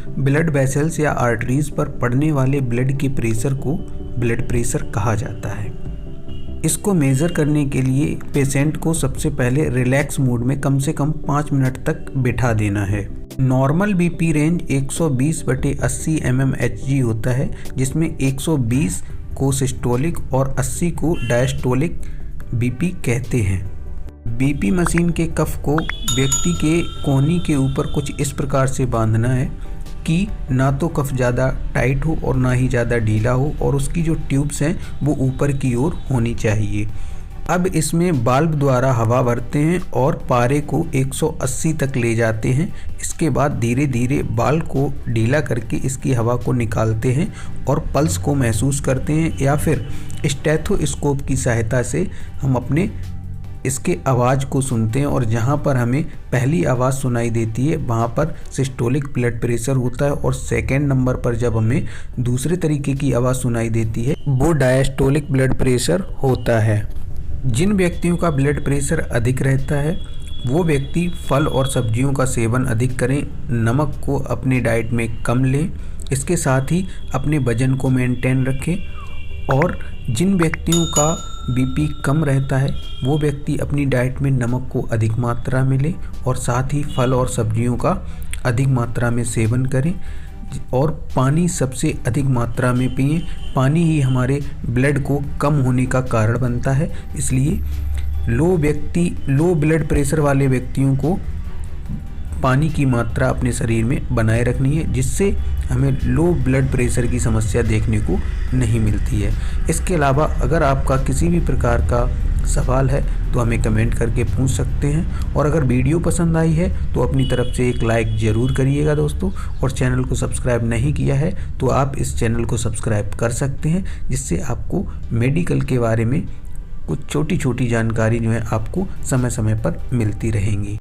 Blood vessels या arteries पर पड़ने वाले ब्लड के प्रेशर को ब्लड प्रेशर कहा जाता है। इसको मेज़र करने के लिए पेशेंट को सबसे पहले रिलैक्स मोड में कम से कम 5 मिनट तक बिठा देना है। नॉर्मल बीपी रेंज 120/80 mmHg होता है, जिसमें 120 को सिस्टोलिक और 80 को डायस्टोलिक बीपी कहते हैं। बीपी मशीन के कफ को व्यक्ति के कोहनी के ऊपर कुछ इस प्रकार से बांधना है कि ना तो कफ ज़्यादा टाइट हो और ना ही ज़्यादा ढीला हो, और उसकी जो ट्यूब्स हैं वो ऊपर की ओर होनी चाहिए। अब इसमें बाल्ब द्वारा हवा भरते हैं और पारे को 180 तक ले जाते हैं। इसके बाद धीरे धीरे बाल्ब को ढीला करके इसकी हवा को निकालते हैं और पल्स को महसूस करते हैं, या फिर स्टेथोस्कोप की सहायता से हम अपने इसके आवाज़ को सुनते हैं, और जहाँ पर हमें पहली आवाज़ सुनाई देती है वहाँ पर सिस्टोलिक ब्लड प्रेशर होता है, और सेकेंड नंबर पर जब हमें दूसरे तरीके की आवाज़ सुनाई देती है वो डायस्टोलिक ब्लड प्रेशर होता है। जिन व्यक्तियों का ब्लड प्रेशर अधिक रहता है वो व्यक्ति फल और सब्जियों का सेवन अधिक करें, नमक को अपनी डाइट में कम लें, इसके साथ ही अपने वजन को मेंटेन रखें। और जिन व्यक्तियों का बीपी कम रहता है वो व्यक्ति अपनी डाइट में नमक को अधिक मात्रा में लें, और साथ ही फल और सब्जियों का अधिक मात्रा में सेवन करें, और पानी सबसे अधिक मात्रा में पिएं। पानी ही हमारे ब्लड को कम होने का कारण बनता है, इसलिए लो ब्लड प्रेशर वाले व्यक्तियों को पानी की मात्रा अपने शरीर में बनाए रखनी है, जिससे हमें लो ब्लड प्रेशर की समस्या देखने को नहीं मिलती है। इसके अलावा अगर आपका किसी भी प्रकार का सवाल है तो हमें कमेंट करके पूछ सकते हैं, और अगर वीडियो पसंद आई है तो अपनी तरफ से एक लाइक ज़रूर करिएगा दोस्तों, और चैनल को सब्सक्राइब नहीं किया है तो आप इस चैनल को सब्सक्राइब कर सकते हैं, जिससे आपको मेडिकल के बारे में कुछ छोटी छोटी जानकारी जो है आपको समय समय पर मिलती रहेंगी।